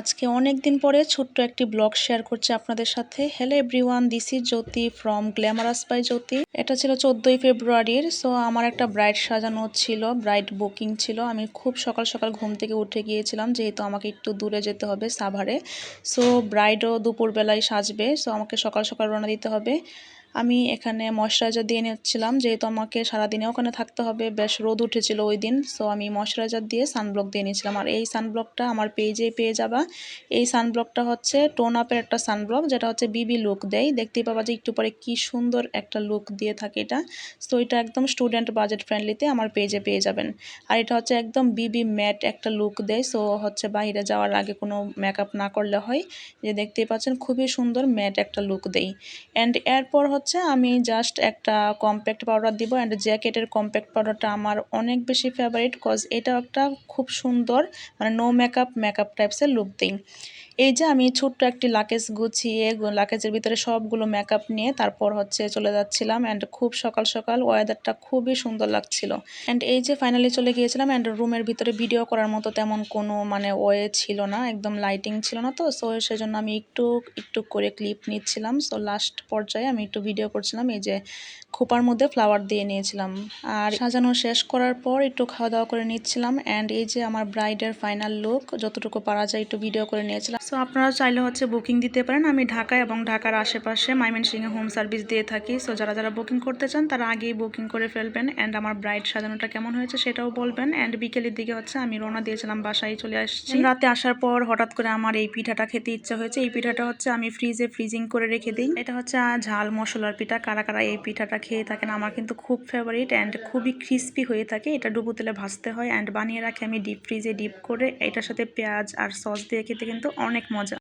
আজকে অনেক দিন পরে ছোট্ট একটি ব্লগ শেয়ার করছি আপনাদের সাথে। Hello everyone, this is Jyoti from glamorous by Jyoti. এটা ছিল 14ই ফেব্রুয়ারির। সো আমার একটা ব্রাইড সাজানো ছিল, ব্রাইড বুকিং ছিল। আমি খুব সকাল সকাল ঘুম থেকে উঠে গিয়েছিলাম, যেহেতু আমাকে একটু দূরে যেতে হবে সাভারে। সো ব্রাইডও দুপুরবেলায় সাজবে, সো আমাকে সকাল সকাল রওনা দিতে হবে। আমি এখানে ময়শ্চারাইজার দিয়ে নিচ্ছিলাম, যেহেতু আমাকে সারাদিনে ওখানে থাকতে হবে, বেশ রোদ উঠেছিল ওই দিন। সো আমি ময়শ্চারাইজার দিয়ে সানব্লক দিয়ে নিয়েছিলাম। আর এই সানব্লকটা আমার পেজেই পেয়ে যাবা। এই সানব্লকটা হচ্ছে টোন আপের একটা সানব্লক, যেটা হচ্ছে বিবি লুক দেয়। দেখতেই পাবা যে একটু পরে কি সুন্দর একটা লুক দিয়ে থাকে এটা। সো এটা একদম স্টুডেন্ট বাজেট ফ্রেন্ডলিতে আমার পেজে পেয়ে যাবেন। আর এটা হচ্ছে একদম বিবি ম্যাট একটা লুক দেয়। সো হচ্ছে বাইরে যাওয়ার আগে কোনো মেকআপ না করলে হয়, যে দেখতেই পাচ্ছেন খুবই সুন্দর ম্যাট একটা লুক দেয়। অ্যান্ড এরপর হচ্ছে আমি জাস্ট একটা কম্প্যাক্ট পাউডার দিব। অ্যান্ড জ্যাকেটের কম্প্যাক্ট পাউডারটা আমার অনেক বেশি ফেভারিট, কজ এটা একটা খুব সুন্দর মানে নো মেকআপ টাইপসের লুক দিই। এই যে আমি ছোট্ট একটি লাকেজ গুছিয়ে লাকেজের ভিতরে সবগুলো মেকআপ নিয়ে তারপর হচ্ছে চলে যাচ্ছিলাম। অ্যান্ড খুব সকাল সকাল ওয়েদারটা খুবই সুন্দর লাগছিল। অ্যান্ড এই যে ফাইনালি চলে গিয়েছিলাম। অ্যান্ড রুমের ভিতরে ভিডিও করার মতো তেমন কোনো মানে ওয়ে ছিল না, একদম লাইটিং ছিল না। তো সো সেজন্য আমি একটু একটু করে ক্লিপ নিচ্ছিলাম। সো লাস্ট পর্যায়ে আমি একটু ভিডিও করছিলাম। এই যে খোপার মধ্যে ফ্লাওয়ার দিয়ে নিয়েছিলাম। আর সাজানো শেষ করার পর একটু খাওয়া দাওয়া করে নিচ্ছিলাম। অ্যান্ড এই যে আমার ব্রাইডের ফাইনাল লুক, যতটুকু পারা যায় একটু ভিডিও করে নিয়েছিলাম। সো আপনারা চাইলে হচ্ছে বুকিং দিতে পারেন। আমি ঢাকা এবং ঢাকার আশেপাশে ময়মনসিংহে হোম সার্ভিস দিয়ে থাকি। সো যারা যারা বুকিং করতে চান তারা আগেই বুকিং করে ফেলবেন। অ্যান্ড আমার ব্রাইড সাজানোটা কেমন হয়েছে সেটাও বলবেন। অ্যান্ড বিকেলের দিকে হচ্ছে আমি রওনা দিয়েছিলাম, বাসায় চলে আসছি। রাতে আসার পর হঠাৎ করে আমার এই পিঠাটা খেতে ইচ্ছা হয়েছে। এই পিঠাটা হচ্ছে আমি ফ্রিজিং করে রেখে দিই। এটা হচ্ছে ঝাল মশলার পিঠা। কারা কারা এই পিঠাটা খেয়ে থাকেন, আমার কিন্তু খুব ফেভারিট। অ্যান্ড খুবই ক্রিস্পি হয়ে থাকে। এটা ডুবো তেলে ভাজতে হয়। অ্যান্ড বানিয়ে রাখি আমি ডিপ ফ্রিজে ডিপ করে। এটার সাথে পেঁয়াজ আর সস দিয়ে খেতে কিন্তু অনেক মজা।